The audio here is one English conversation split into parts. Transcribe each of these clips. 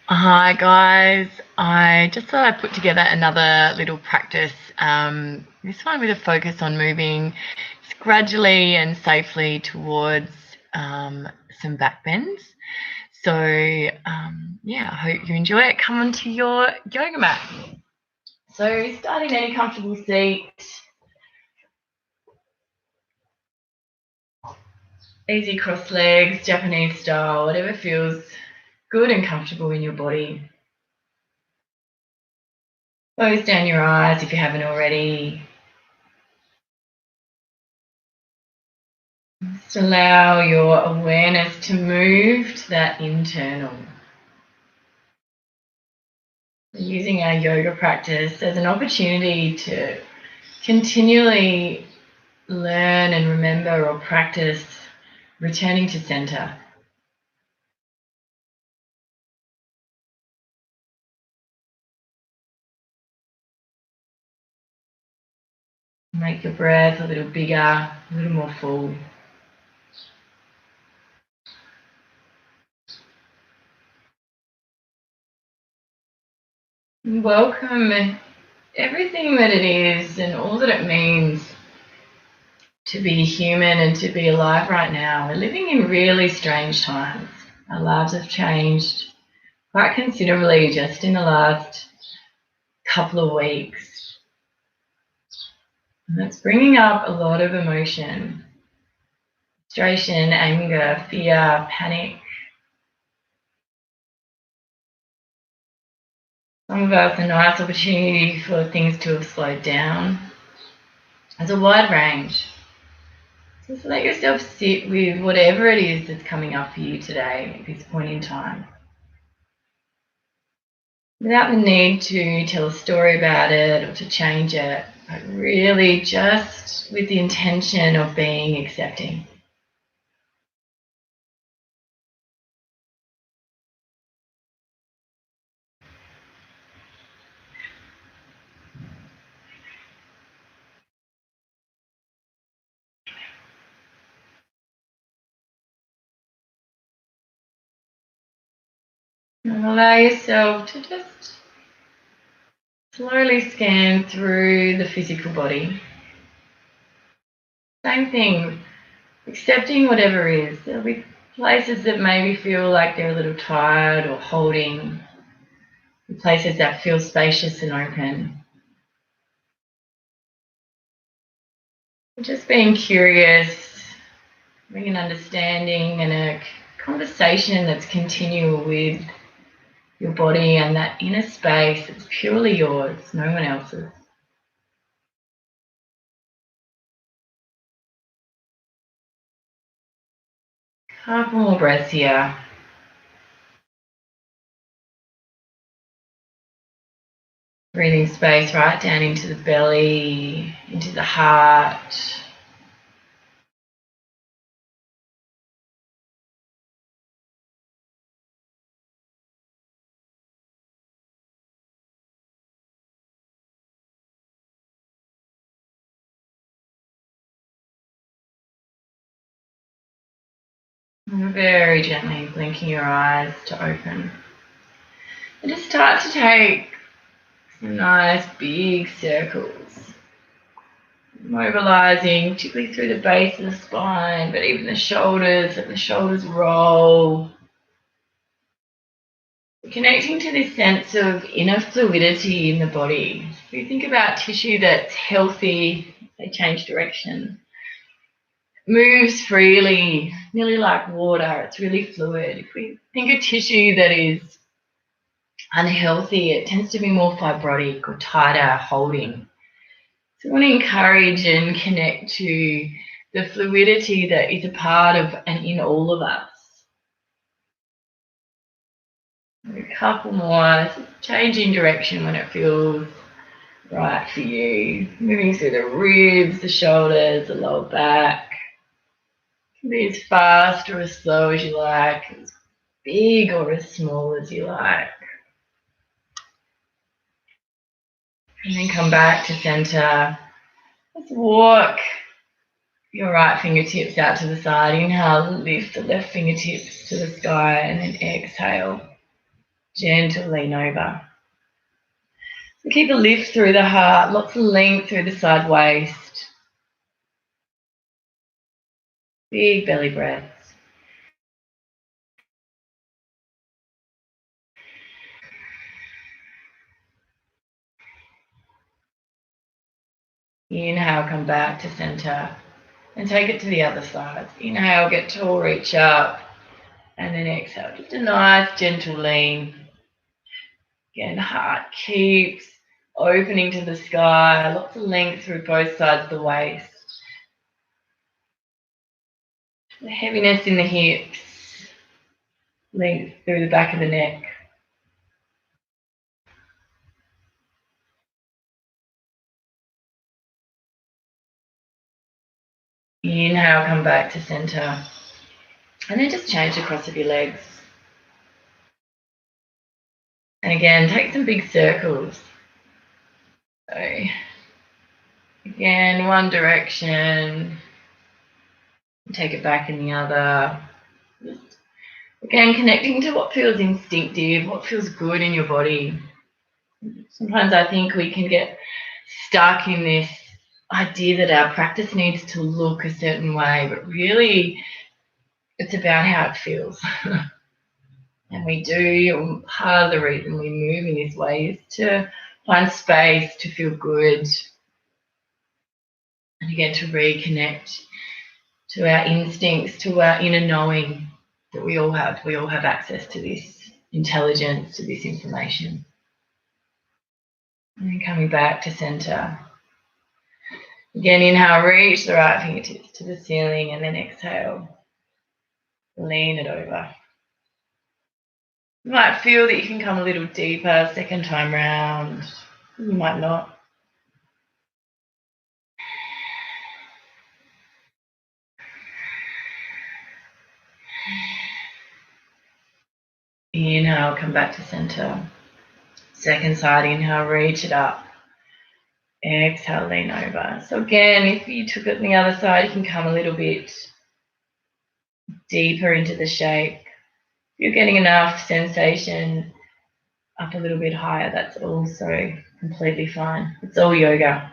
Hi guys, I just thought I'd put together another little practice, this one with a focus on moving gradually and safely towards some back bends. So yeah, I hope you enjoy it. Come onto your yoga mat. So start in any comfortable seat, easy cross legs, Japanese style, whatever feels good and comfortable in your body. Close down your eyes if you haven't already. Just allow your awareness to move to that internal. Using our yoga practice as an opportunity to continually learn and remember or practice returning to center. Make your breath a little bigger, a little more full. And welcome everything that it is and all that it means to be human and to be alive right now. We're living in really strange times. Our lives have changed quite considerably just in the last couple of weeks. And that's bringing up a lot of emotion, frustration, anger, fear, panic. Some of us a nice opportunity for things to have slowed down. There's a wide range. Just let yourself sit with whatever it is that's coming up for you today at this point in time, without the need to tell a story about it or to change it, but really just with the intention of being accepting. And allow yourself to just slowly scan through the physical body. Same thing, accepting whatever is. There'll be places that maybe feel like they're a little tired or holding, places that feel spacious and open. Just being curious, having an understanding and a conversation that's continual with your body and that inner space that's purely yours, no one else's. Couple more breaths here. Breathing space right down into the belly, into the heart. And very gently blinking your eyes to open. And just start to take some nice big circles. Mobilizing, particularly through the base of the spine, but even the shoulders, let the shoulders roll. Connecting to this sense of inner fluidity in the body. If you think about tissue that's healthy, they change direction, moves freely, nearly like water, it's really fluid. If we think of tissue that is unhealthy, it tends to be more fibrotic or tighter, holding. So I want to encourage and connect to the fluidity that is a part of and in all of us. A couple more, changing direction when it feels right for you. Moving through the ribs, the shoulders, the lower back. It can be as fast or as slow as you like, as big or as small as you like. And then come back to center. Let's walk your right fingertips out to the side. Inhale, lift the left fingertips to the sky, and then exhale. Gentle lean over. So keep a lift through the heart, lots of length through the side waist. Big belly breaths. Inhale, come back to center and take it to the other side. Inhale, get tall, reach up, and then exhale. Just a nice gentle lean. Again, heart keeps opening to the sky, lots of length through both sides of the waist. The heaviness in the hips, length through the back of the neck. Inhale, come back to center. And then just change the cross of your legs. And again, take some big circles. So, again, one direction. Take it back in the other. Again, connecting to what feels instinctive, what feels good in your body. Sometimes I think we can get stuck in this idea that our practice needs to look a certain way, but really it's about how it feels. And we do, part of the reason we move in this way is to find space, to feel good, and again to reconnect to our instincts, to our inner knowing that we all have. We all have access to this intelligence, to this information. And then coming back to center. Again, inhale, reach the right fingertips to the ceiling, and then exhale, lean it over. You might feel that you can come a little deeper second time round. You might not. Inhale, come back to center. Second side, inhale, reach it up. Exhale, lean over. So again, if you took it on the other side, you can come a little bit deeper into the shape. If you're getting enough sensation up a little bit higher, that's also completely fine. It's all yoga.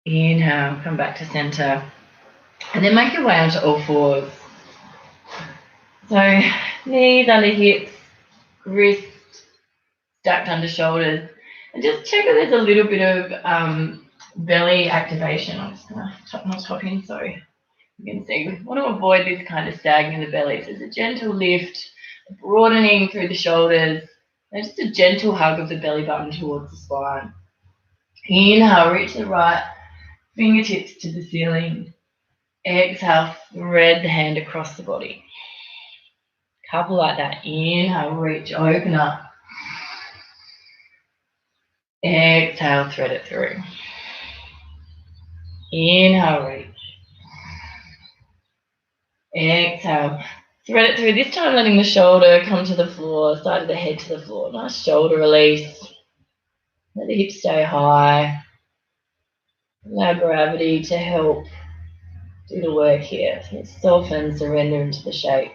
Inhale, come back to center. And then make your way onto all fours. So knees under hips, wrists stacked under shoulders. And just check if there's a little bit of belly activation. I'm just going to top my top in so you can see. We want to avoid this kind of sagging in the belly. So it's a gentle lift, broadening through the shoulders, and just a gentle hug of the belly button towards the spine. Inhale, reach the right fingertips to the ceiling. Exhale, thread the hand across the body. Couple like that. Inhale, reach, open up. Exhale, thread it through. Inhale, reach. Exhale, thread it through. This time letting the shoulder come to the floor, side of the head to the floor. Nice shoulder release. Let the hips stay high. Allow gravity to help do the work here. So soften, surrender into the shape.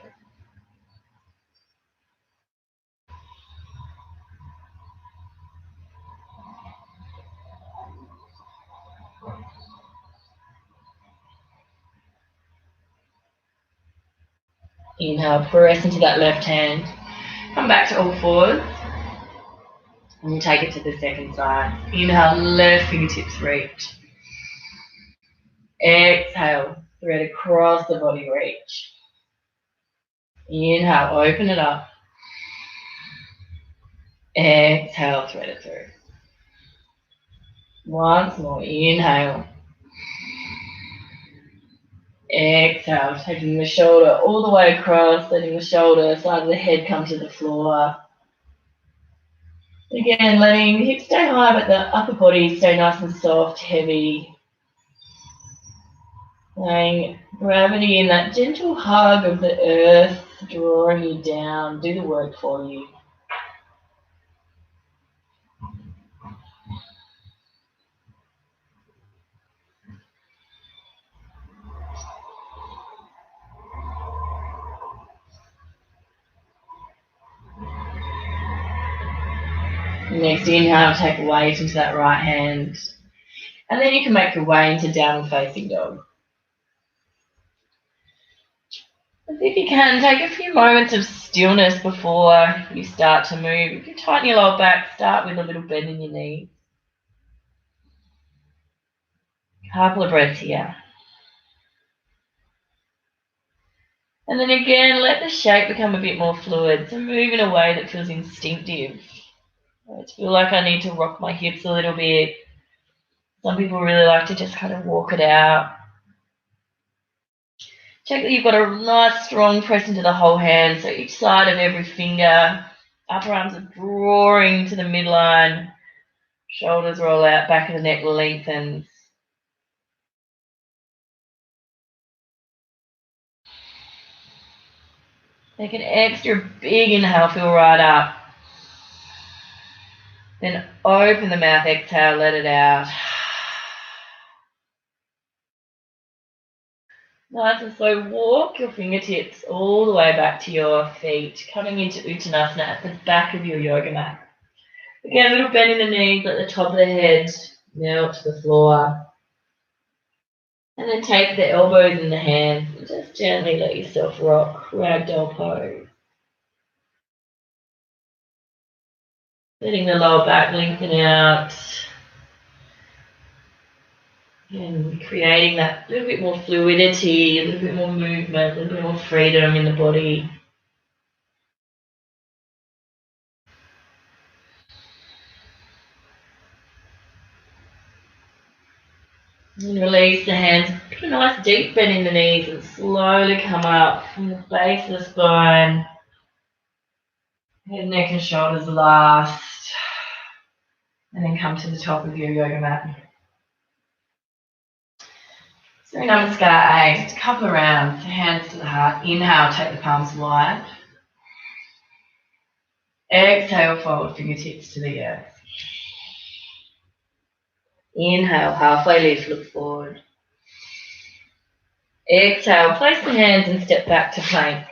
Inhale, press into that left hand. Come back to all fours. And we'll take it to the second side. Inhale, left fingertips reach. Exhale, thread across the body, reach. Inhale, open it up. Exhale, thread it through. Once more, inhale. Exhale, taking the shoulder all the way across, letting the shoulder, side of the head come to the floor. Again, letting the hips stay high, but the upper body stay nice and soft, heavy. Laying gravity in that gentle hug of the earth, drawing you down, do the work for you. Next inhale, take weight into that right hand. And then you can make your way into downward facing dog. If you can, take a few moments of stillness before you start to move. If you tighten your lower back, start with a little bend in your knee. Couple of breaths here. And then again, let the shape become a bit more fluid. So move in a way that feels instinctive. I feel like I need to rock my hips a little bit. Some people really like to just kind of walk it out. Check that you've got a nice strong press into the whole hand, so each side of every finger, upper arms are drawing to the midline, shoulders roll out, back of the neck lengthens. Take an extra big inhale, feel right up. Then open the mouth, exhale, let it out. Nice and slow, walk your fingertips all the way back to your feet, coming into Uttanasana at the back of your yoga mat. Again, a little bend in the knees, let the top of the head melt to the floor. And then take the elbows in the hands and just gently let yourself rock, ragdoll pose. Letting the lower back lengthen out. And creating that little bit more fluidity, a little bit more movement, a little bit more freedom in the body. And release the hands, put a nice deep bend in the knees and slowly come up from the base of the spine. Head, neck and shoulders last. And then come to the top of your yoga mat. So Namaskar, just a couple of rounds, hands to the heart. Inhale, take the palms wide. Exhale, fold fingertips to the earth. Inhale, halfway lift, look forward. Exhale, place the hands and step back to plank.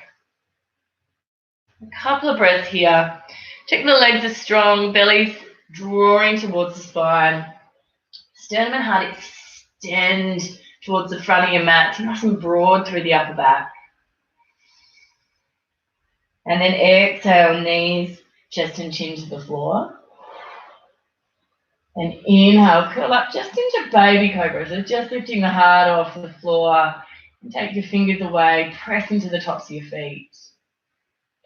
A couple of breaths here. Check the legs are strong, belly's drawing towards the spine. Sternum and heart extend towards the front of your mat, nice and broad through the upper back. And then exhale, knees, chest and chin to the floor. And inhale, curl up just into baby cobra. So just lifting the heart off the floor. And take your fingers away, press into the tops of your feet.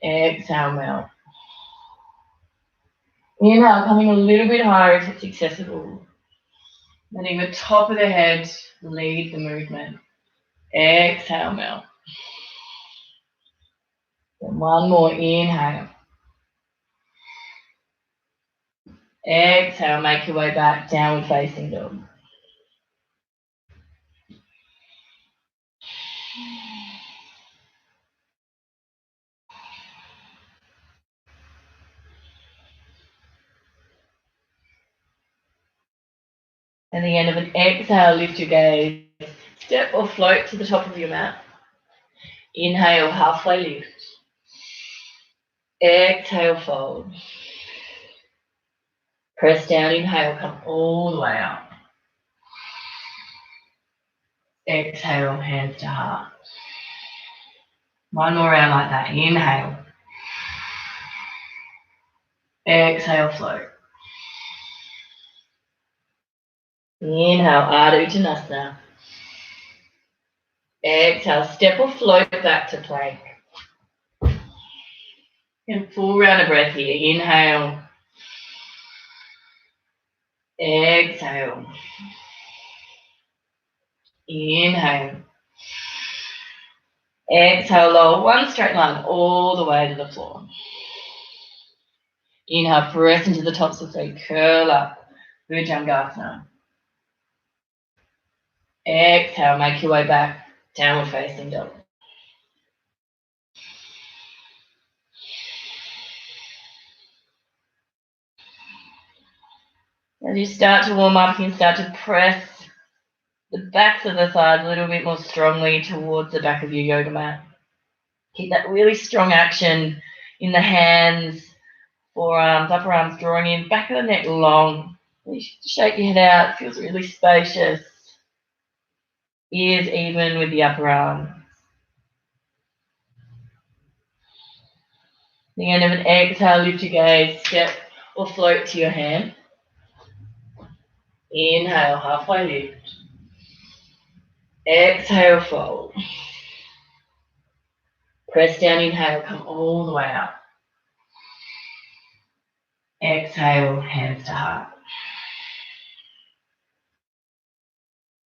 Exhale, melt. Inhale, coming a little bit higher if it's accessible. Letting the top of the head lead the movement. Exhale, melt. Then one more inhale. Exhale, make your way back, downward facing dog. At the end of an exhale, lift your gaze. Step or float to the top of your mat. Inhale, halfway lift. Exhale, fold. Press down, inhale, come all the way up. Exhale, hands to heart. One more round like that. Inhale. Exhale, float. Inhale, Urdhva Dhanurasan. Exhale, step or float back to plank. And full round of breath here. Inhale. Exhale. Inhale. Exhale, lower one straight line all the way to the floor. Inhale, press into the tops of the feet, curl up. Bhujangasana. Exhale, make your way back, downward facing dog. As you start to warm up, you can start to press the backs of the thighs a little bit more strongly towards the back of your yoga mat. Keep that really strong action in the hands, forearms, upper arms drawing in, back of the neck long. You shake your head out, it feels really spacious. Ears even with the upper arm. The end of an exhale, lift your gaze, step or float to your hand. Inhale, halfway lift. Exhale, fold. Press down, inhale, come all the way up. Exhale, hands to heart.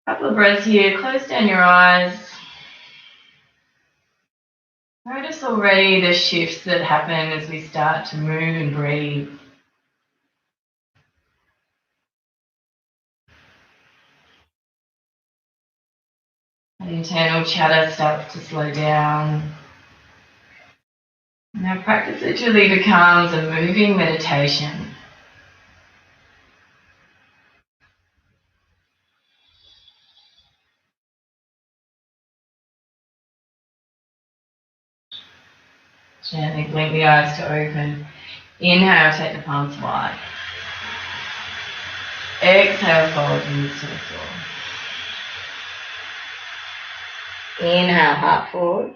Couple of breaths here, close down your eyes. Notice already the shifts that happen as we start to move and breathe. The internal chatter starts to slow down. And our practice literally becomes a moving meditation. Gently blink the eyes to open. Inhale, take the palms wide. Exhale, fold and lift to the floor. Inhale, heart forward.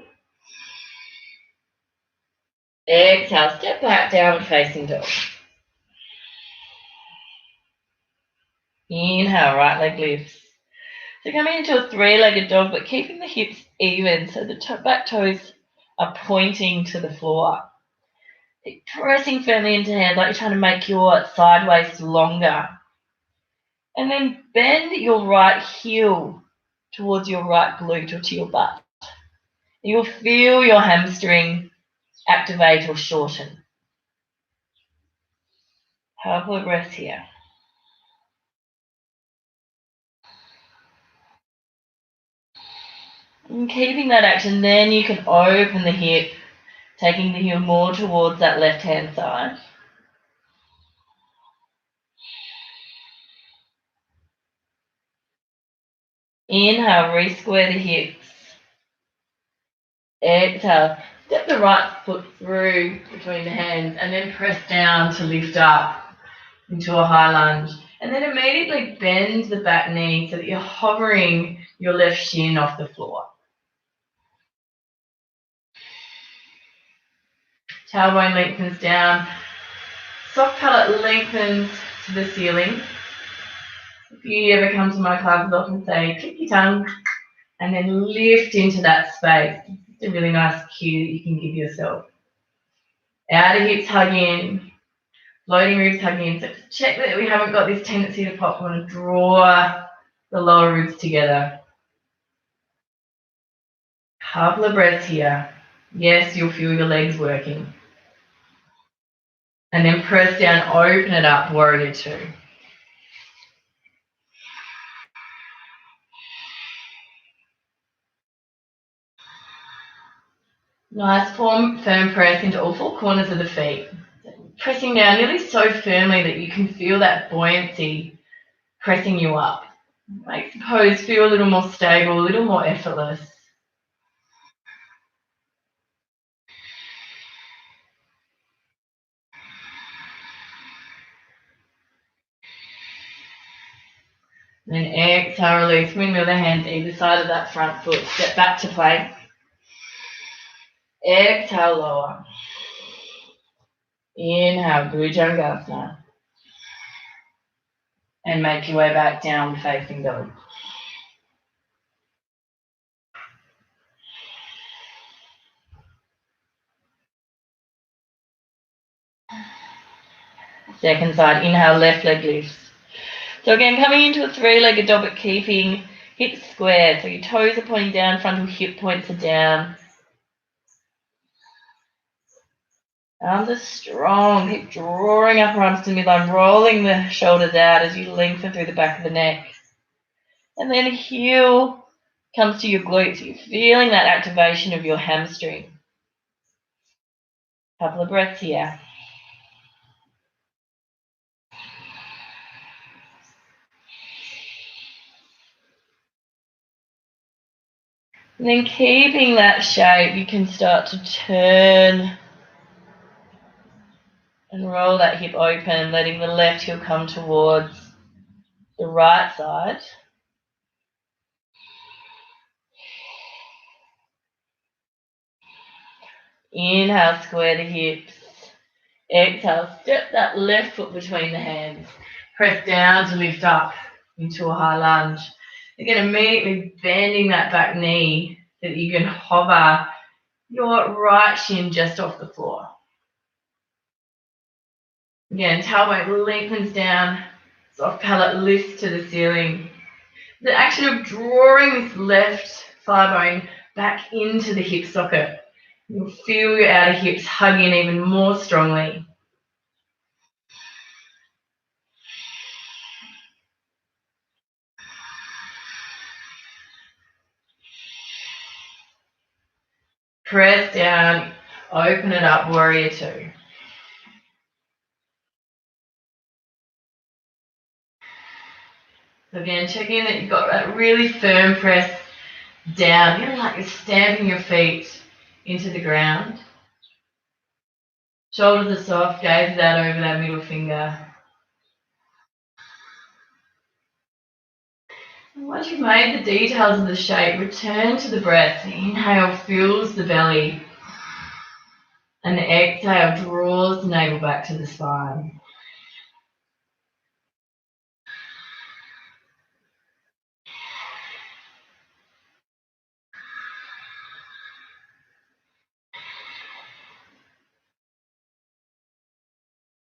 Exhale, step back, downward facing dog. Inhale, right leg lifts. So coming into a three-legged dog, but keeping the hips even so the back toes are pointing to the floor. Keep pressing firmly into hands like you're trying to make your side waist longer. And then bend your right heel towards your right glute or to your butt. You'll feel your hamstring activate or shorten. Couple of breaths here. And keeping that action, then you can open the hip, taking the heel more towards that left-hand side. Inhale, re-square the hips. Exhale, step the right foot through between the hands and then press down to lift up into a high lunge. And then immediately bend the back knee so that you're hovering your left shin off the floor. Tailbone lengthens down. Soft palate lengthens to the ceiling. If you ever come to my classes, I often say, click your tongue and then lift into that space. It's a really nice cue that you can give yourself. Outer hips hug in, floating ribs hug in. So check that we haven't got this tendency to pop. We want to draw the lower ribs together. Couple of breaths here. Yes, you'll feel your legs working. And then press down, open it up, warrior two. Nice firm press into all four corners of the feet. Pressing down nearly so firmly that you can feel that buoyancy pressing you up. Makes the pose feel a little more stable, a little more effortless. Then exhale, release, windmill the hands either side of that front foot. Step back to plank. Exhale, lower. Inhale, Bhujangasana. And make your way back down facing dog. Second side, inhale, left leg lifts. So again, coming into a three-legged dog, but keeping hips square. So your toes are pointing down, frontal hip points are down. Arms are strong. Keep drawing upper arms to midline, rolling the shoulders out as you lengthen through the back of the neck. And then heel comes to your glutes. So you're feeling that activation of your hamstring. Couple of breaths here. And then keeping that shape, you can start to turn And roll that hip open, letting the left heel come towards the right side. Inhale, square the hips. Exhale, step that left foot between the hands. Press down to lift up into a high lunge. Again, immediately bending that back knee so that you can hover your right shin just off the floor. Again, tailbone lengthens down, soft palate lifts to the ceiling. The action of drawing this left thigh bone back into the hip socket. You'll feel your outer hips hug in even more strongly. Press down, open it up, warrior two. So again, check in that you've got that really firm press down, like you're stamping your feet into the ground. Shoulders are soft, gaze out over that middle finger. And once you've made the details of the shape, return to the breath. Inhale fills the belly. And the exhale draws the navel back to the spine.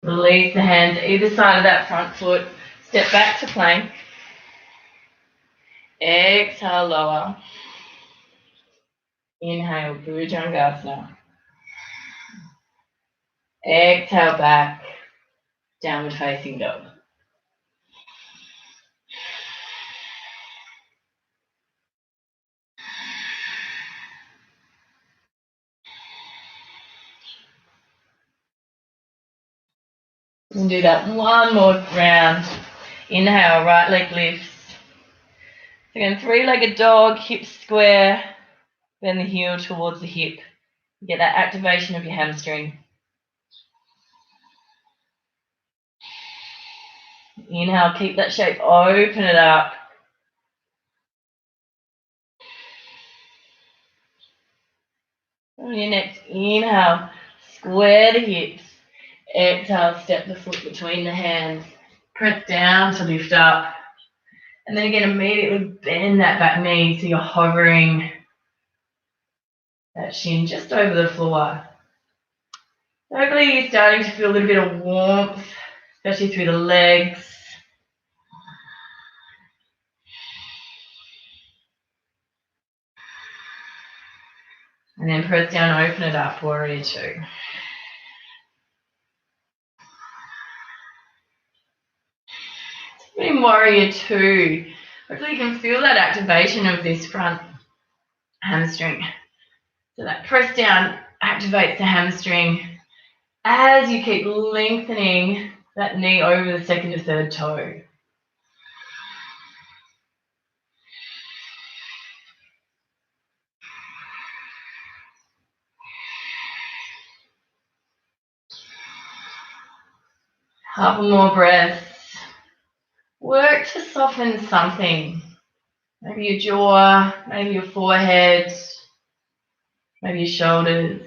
Release the hands either side of that front foot. Step back to plank. Exhale, lower. Inhale, Bhujangasana. Exhale back, downward facing dog. You can do that one more round. Inhale, right leg lifts. Again, three-legged dog, hips square, bend the heel towards the hip. Get that activation of your hamstring. Inhale, keep that shape, open it up. On your next inhale, square the hips. Exhale, step the foot between the hands. Press down to lift up. And then again, immediately bend that back knee so you're hovering that shin just over the floor. Hopefully you're starting to feel a little bit of warmth, especially through the legs. And then press down, open it up, warrior two. In warrior two, hopefully you can feel that activation of this front hamstring. So that press down activates the hamstring as you keep lengthening that knee over the second to third toe. Couple more breaths. Work to soften something. Maybe your jaw, maybe your forehead, maybe your shoulders.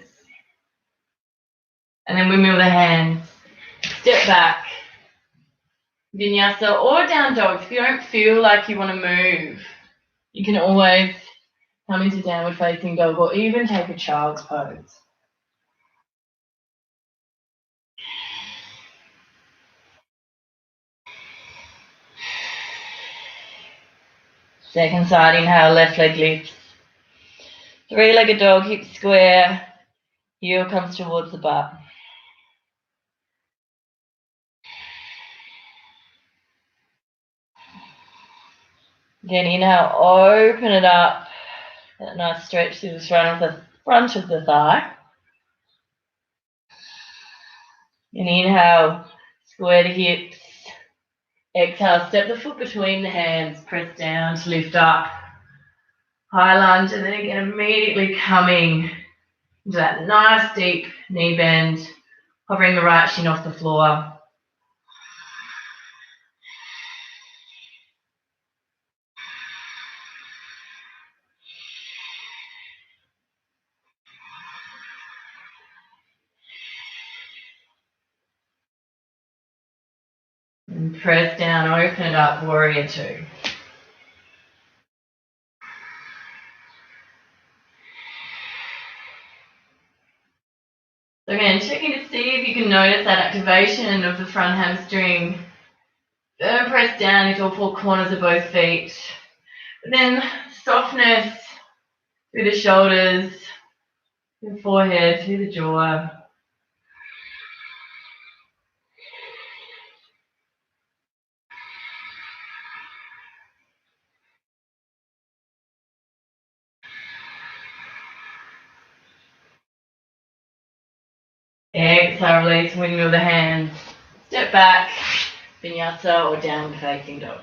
And then windmill the hands. Step back. Vinyasa or down dog. If you don't feel like you want to move, you can always come into downward facing dog or even take a child's pose. Second side, inhale, left leg lifts. Three-legged dog, hip square, heel comes towards the butt. Again, inhale, open it up. That nice stretch through the front of the thigh. And inhale, square the hips. Exhale, step the foot between the hands, press down to lift up. High lunge, and then again, immediately coming into that nice deep knee bend, Hovering the right shin off the floor. And press down, open it up, warrior two. So again, checking to see if you can notice that activation of the front hamstring. Firm press down into all four corners of both feet. But then softness through the shoulders, through the forehead, through the jaw. Exhale, release, windmill the hands. Step back, vinyasa or downward facing dog.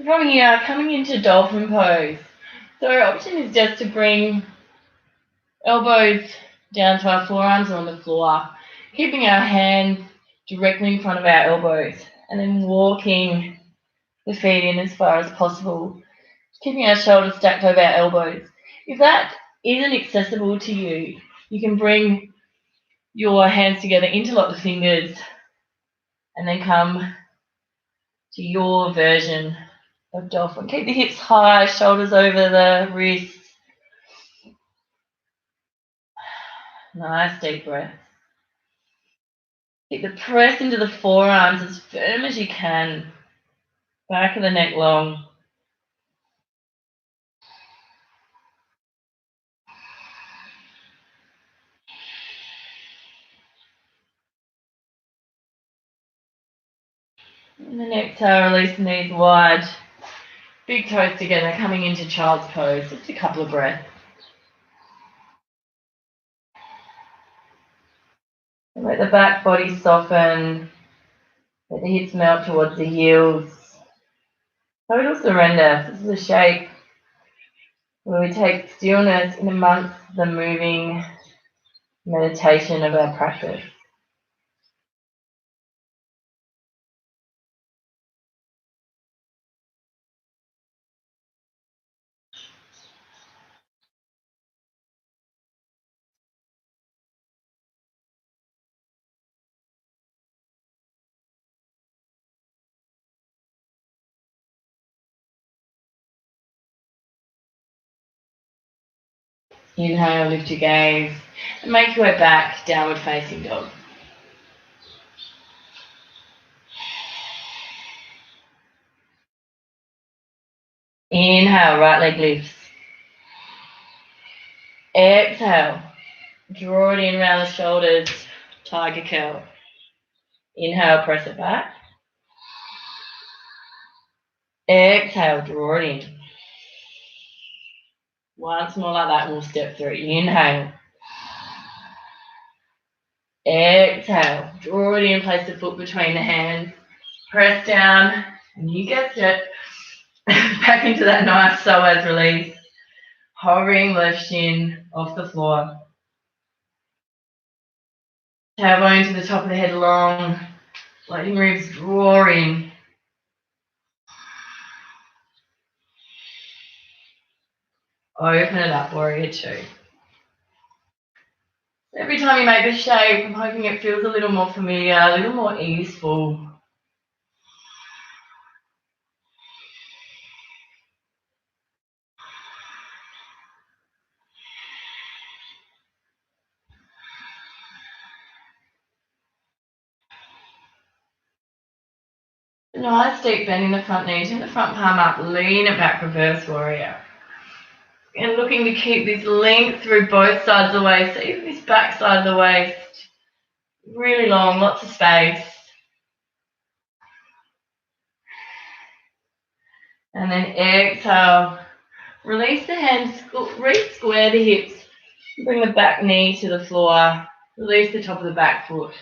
From here, coming into dolphin pose. So our option is just to bring elbows down to our forearms on the floor, keeping our hands directly in front of our elbows, and then walking the feet in as far as possible, keeping our shoulders stacked over our elbows. If that isn't accessible to you, you can bring your hands together, interlock the fingers, and then come to your version of dolphin. Keep the hips high, shoulders over the wrists. Nice deep breath. Keep the press into the forearms as firm as you can. Back of the neck long. And then exhale, release the knees wide. Big toes together, coming into child's pose. Just a couple of breaths. And let the back body soften. Let the hips melt towards the heels. Total surrender. This is a shape where we take stillness in amongst the moving meditation of our practice. Inhale, lift your gaze, and make your way back, downward facing dog. Inhale, right leg lifts. Exhale, draw it in around the shoulders, tiger curl. Inhale, press it back. Exhale, draw it in. Once more like that, we'll step through. Inhale. Exhale, draw it in, place the foot between the hands. Press down, and you guessed it, back into that nice psoas release. Hovering left shin off the floor. Tailbone to the top of the head long. Floating ribs draw in. Open it up, warrior two. Every time you make the shape, I'm hoping it feels a little more familiar, a little more easeful. Nice deep bend in the front knee, turn the front palm up, lean it back, reverse warrior. And looking to keep this length through both sides of the waist, so even this back side of the waist, really long, lots of space. And then exhale. Release the hands, re-square the hips. Bring the back knee to the floor. Release the top of the back foot.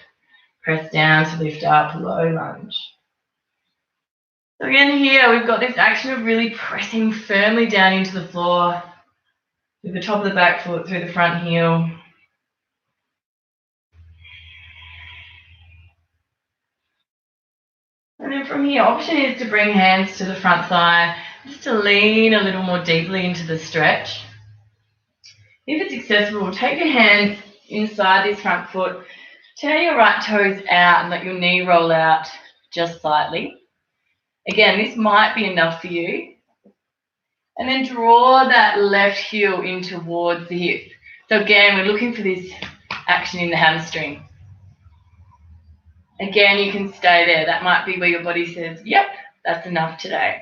Press down to lift up, low lunge. So again here, we've got this action of really pressing firmly down into the floor through the top of the back foot, through the front heel. And then from here, option is to bring hands to the front thigh, just to lean a little more deeply into the stretch. If it's accessible, take your hands inside this front foot, turn your right toes out and let your knee roll out just slightly. Again, this might be enough for you. And then draw that left heel in towards the hip. So again, we're looking for this action in the hamstring. Again, you can stay there. That might be where your body says, yep, that's enough today.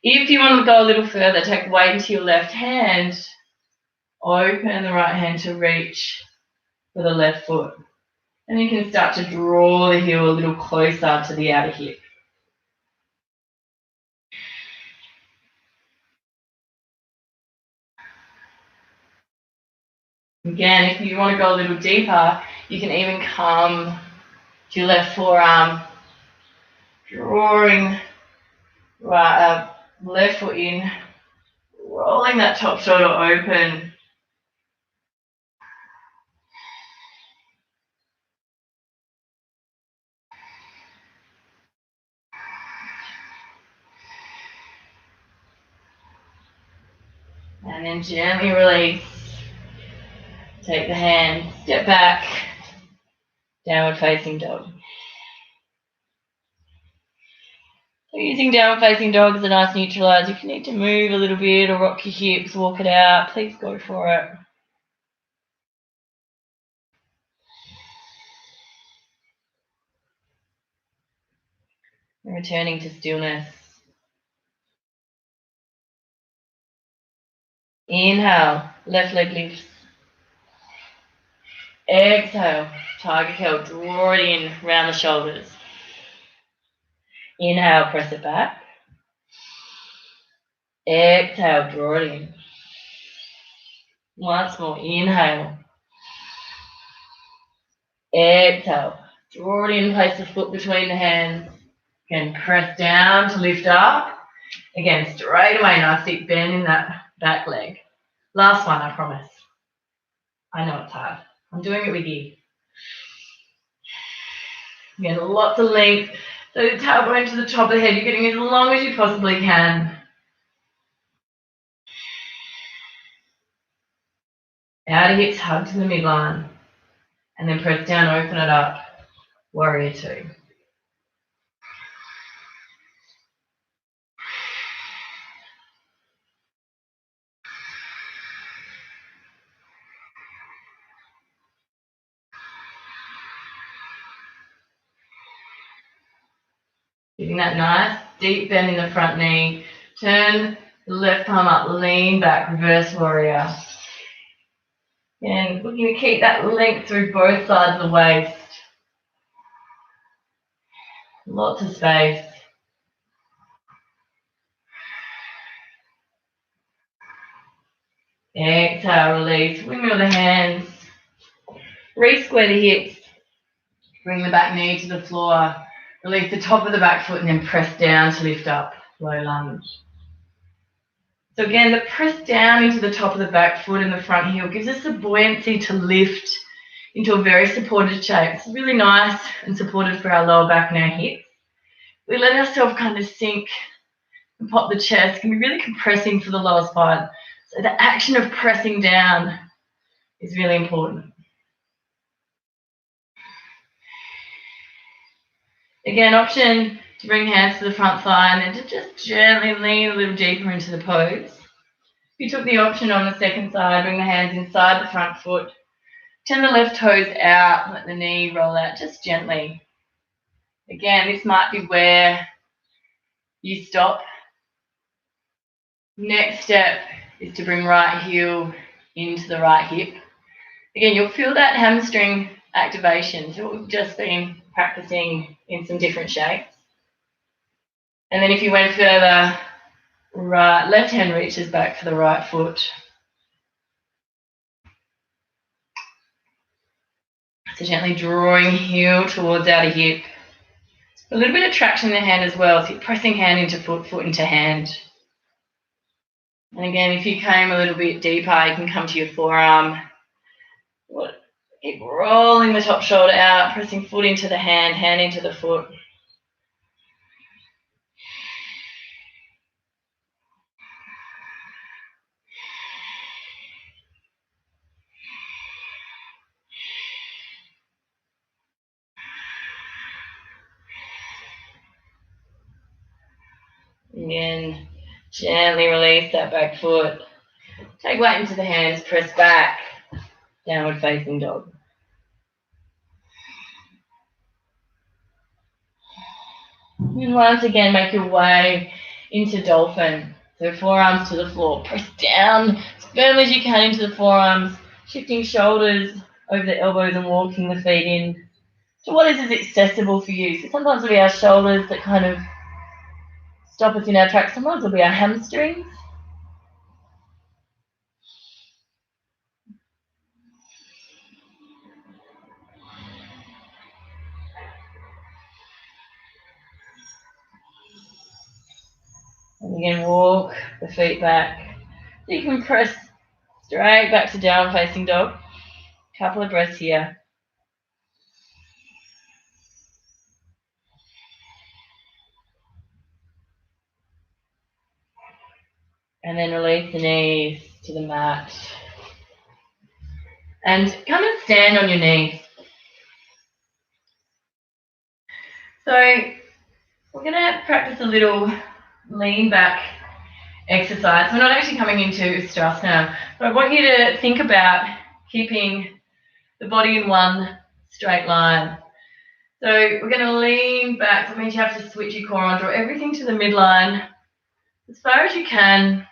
If you want to go a little further, take weight into your left hand. Open the right hand to reach for the left foot. And you can start to draw the heel a little closer to the outer hip. Again, if you want to go a little deeper, you can even come to your left forearm, drawing left foot in, rolling that top shoulder open. And then gently release. Take the hand, step back, downward facing dog. So using downward facing dog as a nice neutralizer. If you need to move a little bit or rock your hips, walk it out, please go for it. And returning to stillness. Inhale, left leg lifts. Exhale, tiger curl, draw it in, round the shoulders. Inhale, press it back. Exhale, draw it in. Once more, inhale. Exhale, draw it in, place the foot between the hands. Again, press down to lift up. Again, straight away, nice deep bend in that back leg. Last one, I promise. I know it's hard. I'm doing it with you. Again, lots of length. So the tailbone to the top of the head, you're getting as long as you possibly can. Outer hips hug to the midline. And then press down, open it up. Warrior two. Getting that nice deep bend in the front knee. Turn the left palm up, lean back, reverse warrior. And looking to keep that length through both sides of the waist. Lots of space. Exhale, release. Windmill the hands. Re-square the hips. Bring the back knee to the floor. Release the top of the back foot and then press down to lift up. Low lunge. So again, the press down into the top of the back foot and the front heel gives us the buoyancy to lift into a very supported shape. It's really nice and supported for our lower back and our hips. We let ourselves kind of sink and pop the chest. It can be really compressing for the lower spine. So the action of pressing down is really important. Again, option to bring hands to the front thigh and then to just gently lean a little deeper into the pose. If you took the option on the second side, bring the hands inside the front foot. Turn the left toes out, let the knee roll out just gently. Again, this might be where you stop. Next step is to bring right heel into the right hip. Again, you'll feel that hamstring activation. So we've just been practicing in some different shapes. And then if you went further, left hand reaches back for the right foot. So gently drawing heel towards outer hip. A little bit of traction in the hand as well, so you're pressing hand into foot, foot into hand. And again, if you came a little bit deeper, you can come to your forearm. Keep rolling the top shoulder out, pressing foot into the hand, hand into the foot. Again, gently release that back foot. Take weight into the hands, press back, downward facing dog. And once again, make your way into dolphin. So forearms to the floor. Press down as firmly as you can into the forearms, shifting shoulders over the elbows and walking the feet in to what is accessible for you. So sometimes it'll be our shoulders that kind of stop us in our tracks. Sometimes it'll be our hamstrings. And again, walk the feet back. So you can press straight back to down facing dog. Couple of breaths here. And then release the knees to the mat. And come and stand on your knees. So we're going to practice a little lean back exercise. We're not actually coming into Ustrasana, but I want you to think about keeping the body in one straight line. So we're going to lean back. That means you have to switch your core on, draw everything to the midline as far as you can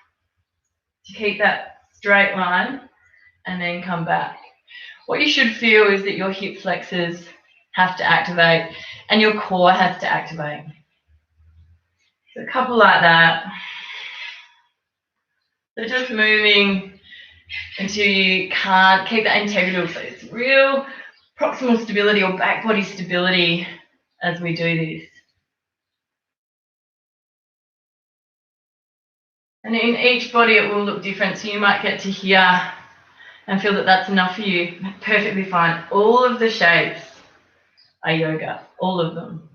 to keep that straight line and then come back. What you should feel is that your hip flexors have to activate and your core has to activate. So a couple like that. So just moving until you can't keep that integral. So it's real proximal stability or back body stability as we do this. And in each body it will look different. So you might get to here and feel that that's enough for you. Perfectly fine. All of the shapes are yoga. All of them.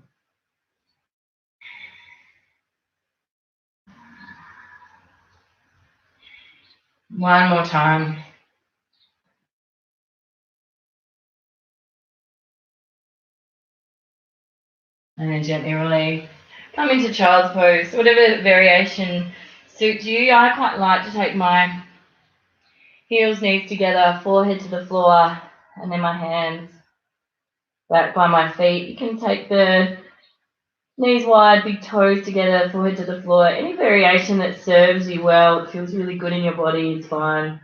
One more time. And then gently release. Come into child's pose. Whatever variation suits you. I quite like to take my heels, knees together, forehead to the floor, and then my hands back by my feet. You can take the knees wide, big toes together, forehead to the floor. Any variation that serves you well, it feels really good in your body, is fine.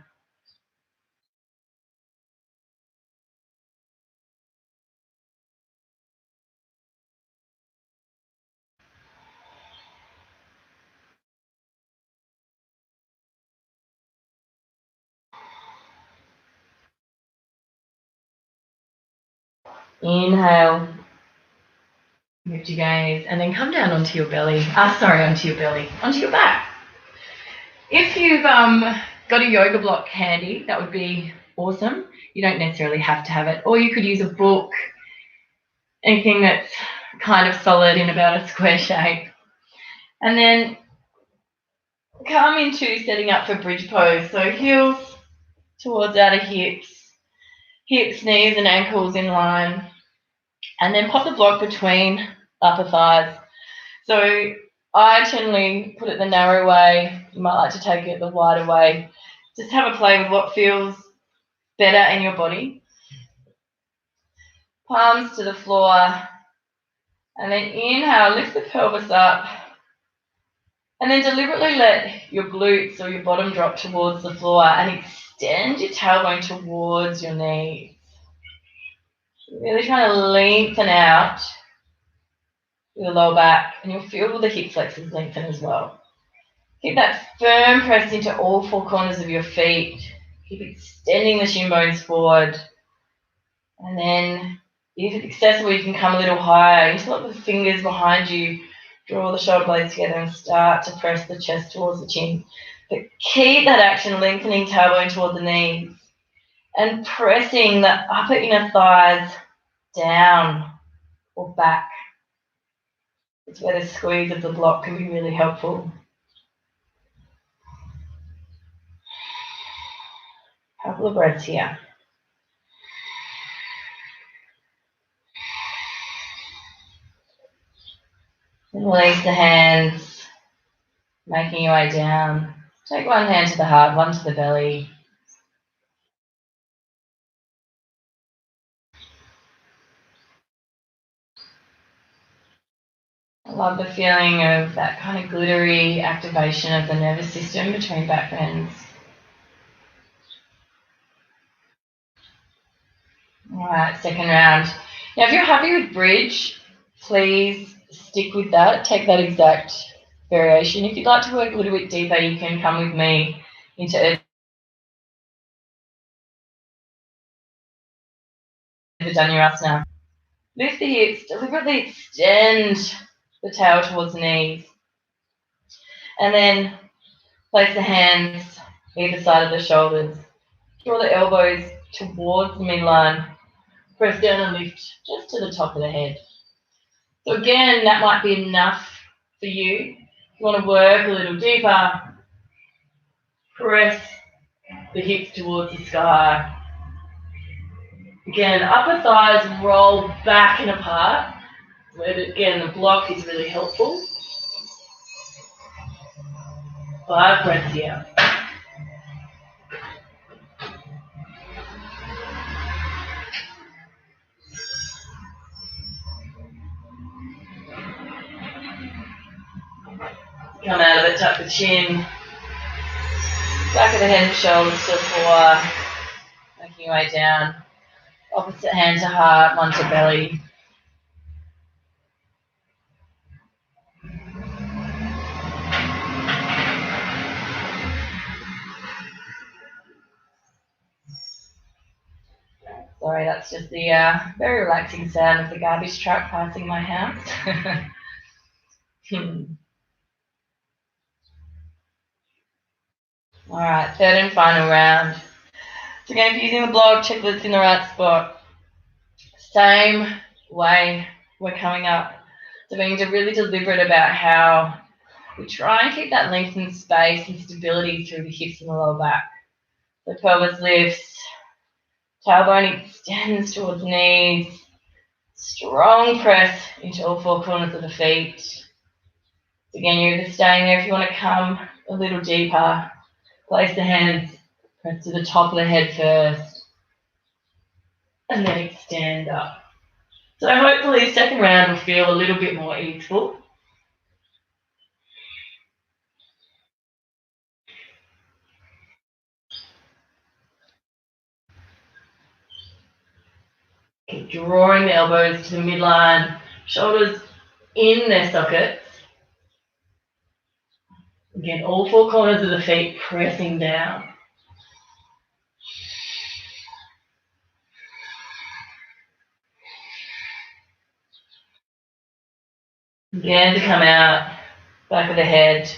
Inhale. Lift your gaze and then come down onto your belly. Onto your back. If you've got a yoga block handy, that would be awesome. You don't necessarily have to have it. Or you could use a book, anything that's kind of solid in about a square shape. And then come into setting up for bridge pose. So heels towards outer hips, knees and ankles in line. And then pop the block between upper thighs. So I generally put it the narrow way. You might like to take it the wider way. Just have a play with what feels better in your body. Palms to the floor. And then inhale, lift the pelvis up. And then deliberately let your glutes or your bottom drop towards the floor and extend your tailbone towards your knees. Really trying to lengthen out your lower back, and you'll feel the hip flexors lengthen as well. Keep that firm press into all four corners of your feet. Keep extending the shin bones forward. And then, if it's accessible, you can come a little higher. You just let the fingers behind you draw the shoulder blades together and start to press the chest towards the chin. But keep that action, lengthening tailbone toward the knees and pressing the upper inner thighs down or back. It's where the squeeze of the block can be really helpful. Couple of breaths here. And release the hands, making your way down. Take one hand to the heart, one to the belly. I love the feeling of that kind of glittery activation of the nervous system between back bends. All right, second round. Now, if you're happy with bridge, please stick with that. Take that exact variation. If you'd like to work a little bit deeper, you can come with me into Urdhva Dhanurasana. Lift the hips, deliberately extend the tail towards the knees. And then place the hands either side of the shoulders. Draw the elbows towards the midline. Press down and lift just to the top of the head. So again, that might be enough for you. If you want to work a little deeper, press the hips towards the sky. Again, upper thighs roll back and apart, where again the block is really helpful. 5 breaths here. Come out of it, tuck the chin, back of the head and shoulders to the floor, making your way down. Opposite hand to heart, one to belly. Sorry, that's just the very relaxing sound of the garbage truck passing my house. All right, third and final round. So again, if you're using the block, check that it's in the right spot. Same way we're coming up. So being really deliberate about how we try and keep that lengthened space and stability through the hips and the lower back. The pelvis lifts, tailbone extends towards the knees, strong press into all four corners of the feet. Again, you're either staying there if you want to come a little deeper. Place the hands, press to the top of the head first, and then extend up. So hopefully the second round will feel a little bit more easeful. Keep drawing the elbows to the midline, shoulders in their sockets. Again, all four corners of the feet pressing down. Again, to come out, back of the head,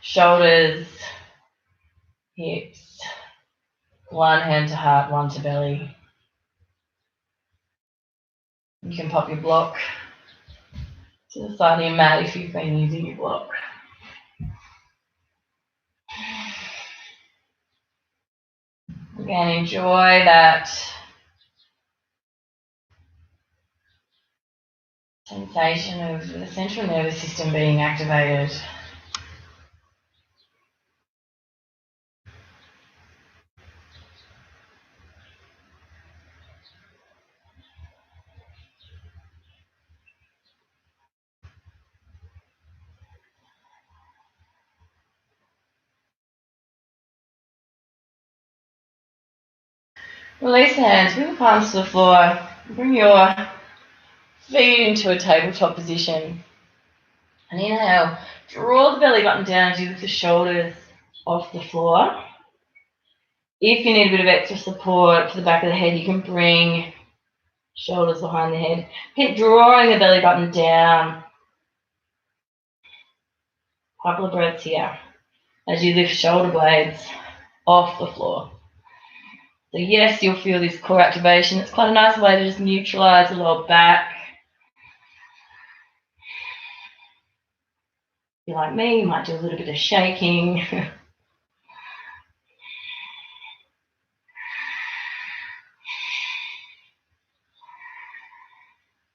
shoulders, hips, one hand to heart, one to belly. You can pop your block to the side of your mat if you've been using your block. Again, enjoy that sensation of the central nervous system being activated. Release the hands, bring the palms to the floor, bring your feet into a tabletop position. And inhale, Draw the belly button down as you lift the shoulders off the floor. If you need a bit of extra support for the back of the head, you can bring shoulders behind the head. Keep drawing the belly button down. Couple of breaths here as you lift shoulder blades off the floor. So yes, you'll feel this core activation. It's quite a nice way to just neutralize the lower back. If you're like me, you might do a little bit of shaking.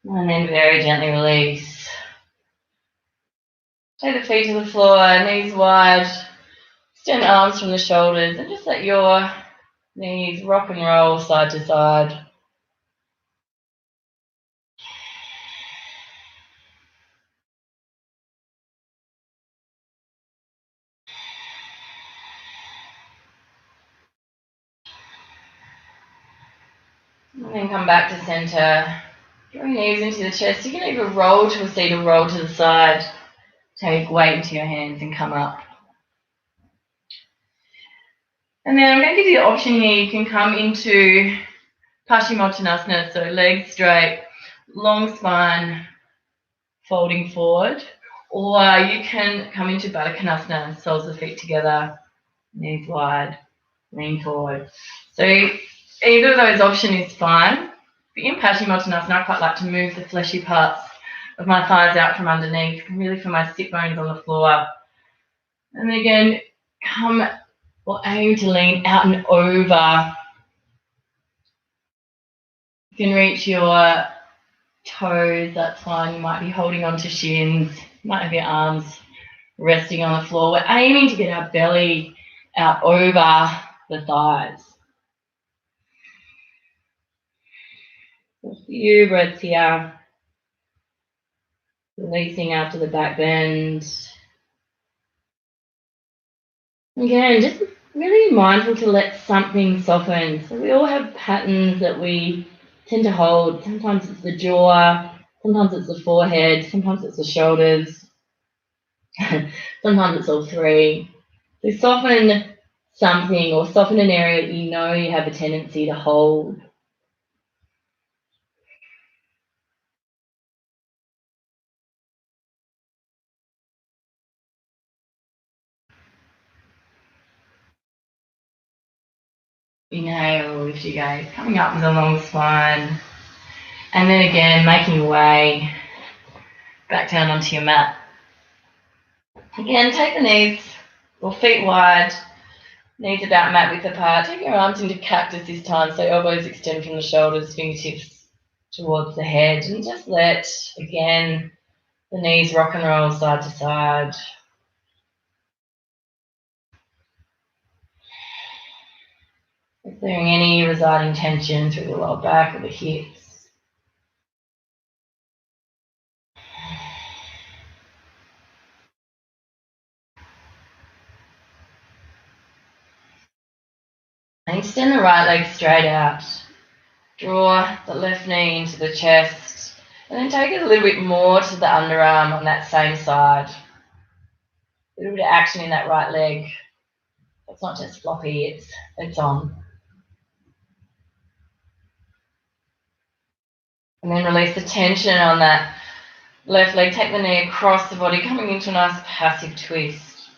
And then very gently release. Take the feet to the floor, knees wide. Extend arms from the shoulders and just let your knees rock and roll side to side. And then come back to center. Draw your knees into the chest. You can either roll to a seat or roll to the side. Take weight into your hands and come up. And then I'm going to give you the option here. You can come into Paschimottanasana, so legs straight, long spine, folding forward. Or you can come into Baddha Konasana, soles of the feet together, knees wide, lean forward. So either of those options is fine. But in Paschimottanasana, I quite like to move the fleshy parts of my thighs out from underneath. You can really feel my sit bones on the floor. And again, come or aim to lean out and over. You can reach your toes, that's fine. You might be holding onto shins. You might have your arms resting on the floor. We're aiming to get our belly out over the thighs. A few breaths here. Releasing after the back bend. Again, just really mindful to let something soften. So we all have patterns that we tend to hold. Sometimes it's the jaw, sometimes it's the forehead, sometimes it's the shoulders, sometimes it's all three. So soften something or soften an area that you know you have a tendency to hold. Inhale, lift your gaze, coming up with a long spine. And then again, making your way back down onto your mat. Again, take the knees or feet wide, knees about mat width apart. Take your arms into cactus this time, so elbows extend from the shoulders, fingertips towards the head. And just let, again, the knees rock and roll side to side. Clearing any residing tension through the lower back or the hips. And extend the right leg straight out. Draw the left knee into the chest. And then take it a little bit more to the underarm on that same side. A little bit of action in that right leg. It's not just floppy, it's on. And then release the tension on that left leg. Take the knee across the body, coming into a nice passive twist.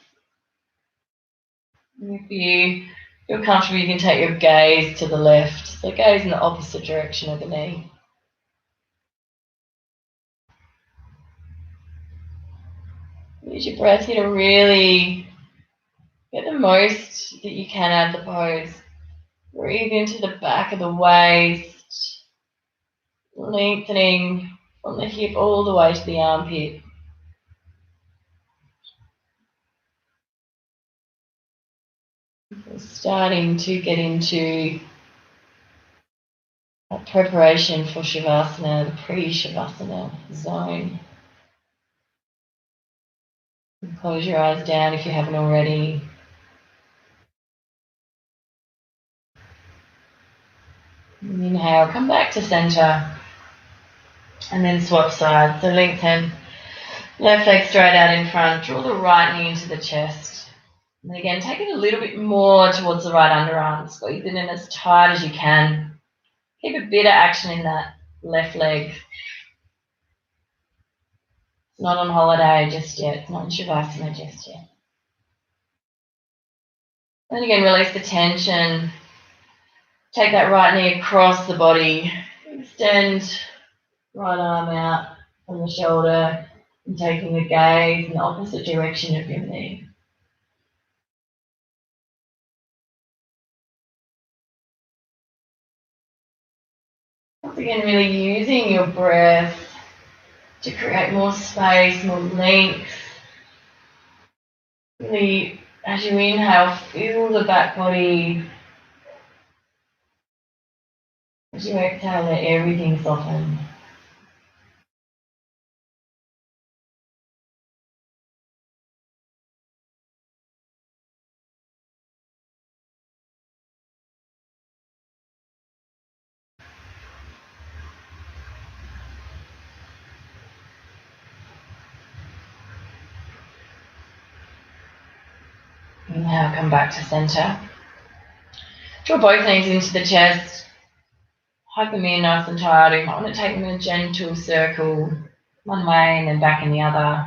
And if you feel comfortable, you can take your gaze to the left. So gaze in the opposite direction of the knee. Use your breath here to really get the most that you can out of the pose. Breathe into the back of the waist, lengthening from the hip all the way to the armpit. We're starting to get into a preparation for Shavasana, the pre-Shavasana zone. Close your eyes down if you haven't already. Inhale, come back to center and then swap sides. So lengthen Left leg straight out in front. Draw the right knee into the chest. And again, take it a little bit more towards the right underarm. Squeeze it in as tight as you can. Keep a bit of action in that left leg. It's not on holiday just yet. It's not in Shavasana just yet. And again, release the tension. Take that right knee across the body. Extend right arm out from the shoulder and taking the gaze in the opposite direction of your knee. Once again, really using your breath to create more space, more length. Really, as you inhale, feel the back body. As you exhale, let everything soften. Inhale, come back to center. Draw both knees into the chest. Hug them in nice and tight. You might want to take them in a gentle circle, one way and then back in the other.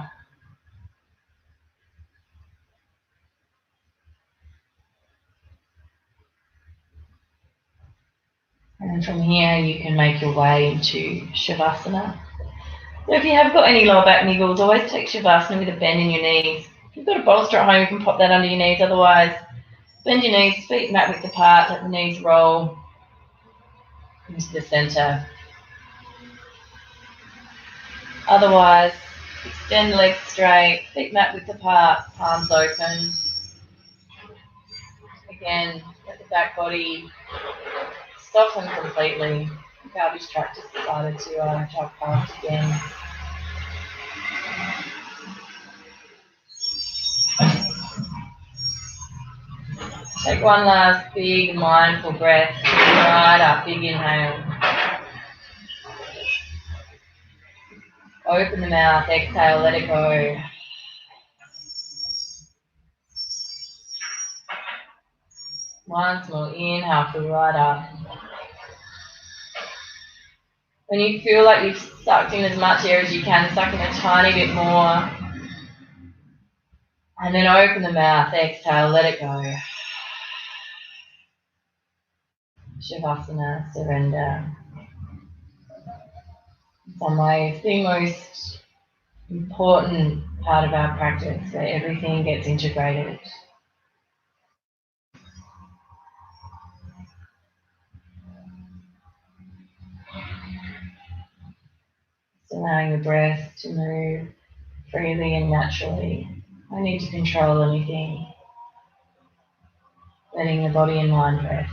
And then from here, you can make your way into Shavasana. So if you have got any lower back niggles, always take Shavasana with a bend in your knees. If you've got a bolster at home, you can pop that under your knees. Otherwise, bend your knees, feet mat width apart, let the knees roll into the center. Otherwise, extend the legs straight, feet mat width apart, palms open. Again, let the back body soften completely. The pelvic tract just decided to drop past again. Take one last big mindful breath. Right up, big inhale. Open the mouth, exhale, let it go. Once more, inhale, fill right up. When you feel like you've sucked in as much air as you can, suck in a tiny bit more. And then open the mouth, exhale, let it go. Shavasana, surrender. In some ways, the most important part of our practice, where everything gets integrated. So allowing the breath to move freely and naturally. No need to control anything. Letting the body and mind rest.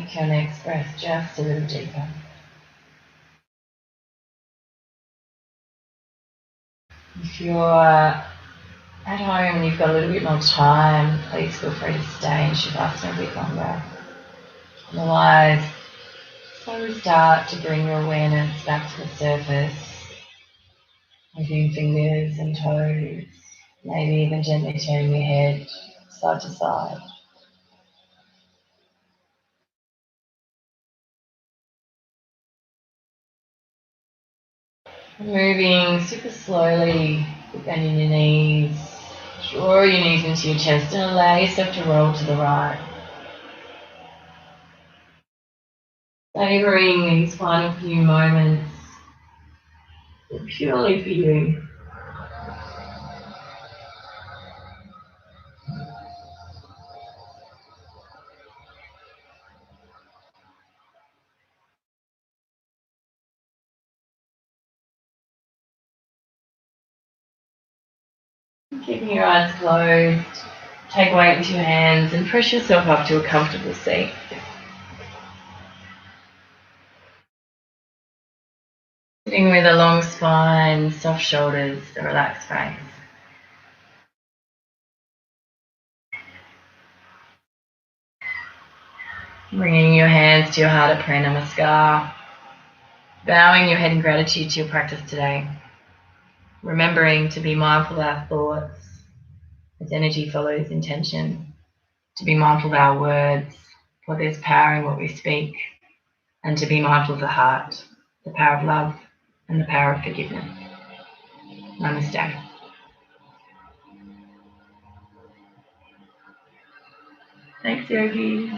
take your next breath just a little deeper. If you're at home and you've got a little bit more time, please feel free to stay in Shavasana a bit longer. Otherwise, slowly start to bring your awareness back to the surface, moving fingers and toes, maybe even gently turning your head side to side. Moving super slowly, bending your knees, draw your knees into your chest and allow yourself to roll to the right. Savouring these final few moments purely for you. Keeping your eyes closed, take weight with your hands and press yourself up to a comfortable seat. Sitting with a long spine, soft shoulders, a relaxed face. Bringing your hands to your heart at Prayer Namaskar. Bowing your head in gratitude to your practice today. Remembering to be mindful of our thoughts as energy follows intention. To be mindful of our words, for there's power in what we speak. And to be mindful of the heart, the power of love and the power of forgiveness. Namaste. Thanks, Yogi.